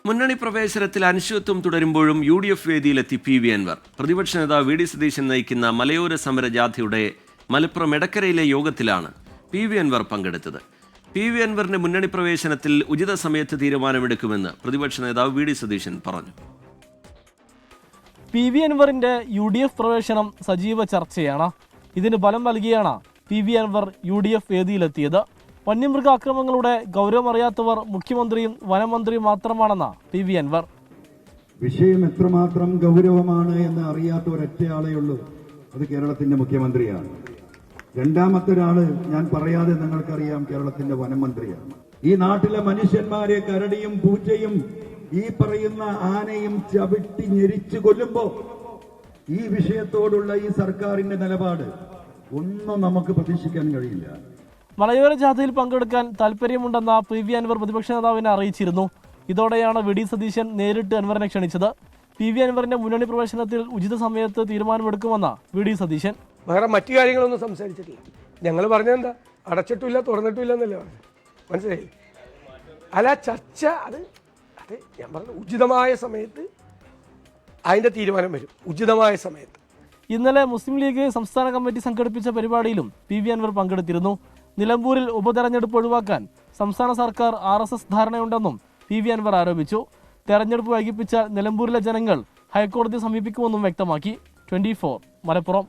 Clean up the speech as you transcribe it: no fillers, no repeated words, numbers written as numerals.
മുന്നണി പ്രവേശനത്തിൽ അനിശ്ചിതത്വം തുടരുമ്പോഴും UDF വേദിയിലെത്തി PV Anwar. പ്രതിപക്ഷ നേതാവ് VD സതീശൻ നയിക്കുന്ന മലയോര സമര ജാഥയുടെ മലപ്പുറം എടക്കരയിലെ യോഗത്തിലാണ് PV അൻവർ പങ്കെടുത്തത്. PV അൻവറിന്റെ മുന്നണി പ്രവേശനത്തിൽ ഉചിത സമയത്ത് തീരുമാനമെടുക്കുമെന്ന് പ്രതിപക്ഷ നേതാവ് VD സതീശൻ പറഞ്ഞു. PV അൻവറിന്റെ UDF പ്രവേശനം സജീവ ചർച്ചയാണ്. ഇതിന് ബലം നൽകിയാണ് PV അൻവർ UDF വേദിയിലെത്തിയത്. വന്യമൃഗാക്രമങ്ങളുടെ ഗൗരവമറിയാത്തവർ മുഖ്യമന്ത്രിയും വനമന്ത്രിയും മാത്രമാണെന്ന് PV അൻവർ. വിഷയം എത്രമാത്രം ഗൗരവമാണ് എന്ന് അറിയാത്ത ഒരൊറ്റയാളേ ഉള്ളൂ, അത് കേരളത്തിന്റെ മുഖ്യമന്ത്രിയാണ്. രണ്ടാമത്തെ ഒരാള് ഞാൻ പറയാതെ നിങ്ങൾക്കറിയാം, കേരളത്തിന്റെ വനമന്ത്രിയാണ്. ഈ നാട്ടിലെ മനുഷ്യന്മാരെ കരടിയും പൂച്ചയും ഈ പറയുന്ന ആനയും ചവിട്ടി ഞെരിച്ചു കൊല്ലുമ്പോ ഈ വിഷയത്തോടുള്ള ഈ സർക്കാരിന്റെ നിലപാട് ഒന്നും നമുക്ക് പ്രതീക്ഷിക്കാൻ കഴിയില്ല. മലയോര ജാഥയിൽ പങ്കെടുക്കാൻ താൽപര്യമുണ്ടെന്ന PV അൻവർ പ്രതിപക്ഷ നേതാവിനെ അറിയിച്ചിരുന്നു. ഇതോടെയാണ് VD സതീശൻ നേരിട്ട് അൻവറിനെ ക്ഷണിച്ചത്. PV അൻവറിന്റെ മുന്നണി പ്രവേശനത്തിൽ ഉചിത സമയത്ത് തീരുമാനമെടുക്കുമെന്ന് VD സതീശൻ. വേറെ മറ്റു കാര്യങ്ങളൊന്നും സംസാരിച്ചിട്ടില്ല. ഞങ്ങൾ പറഞ്ഞെന്താ, അടച്ചിട്ടില്ല തുറന്നിട്ടില്ല എന്നല്ലേ പറഞ്ഞു, മനസ്സിലായി? അല്ല, ചർച്ച അത് ഞാൻ പറഞ്ഞു, ഉചിതമായ സമയത്ത് അതിൻ്റെ തീരുമാനം വരും, ഉചിതമായ സമയത്ത്. ഇന്നലെ മുസ്ലിം ലീഗ് സംസ്ഥാന കമ്മിറ്റി സംഘടിപ്പിച്ച പരിപാടിയിലും PV അൻവർ പങ്കെടുത്തിരുന്നു. നിലമ്പൂരിൽ ഉപതെരഞ്ഞെടുപ്പ് ഒഴിവാക്കാൻ സംസ്ഥാന സർക്കാർ RSS ധാരണയുണ്ടെന്നും PV അൻവർ ആരോപിച്ചു. തെരഞ്ഞെടുപ്പ് വൈകിപ്പിച്ച നിലമ്പൂരിലെ ജനങ്ങൾ ഹൈക്കോടതിയെ സമീപിക്കുമെന്നും വ്യക്തമാക്കി. 24 മലപ്പുറം.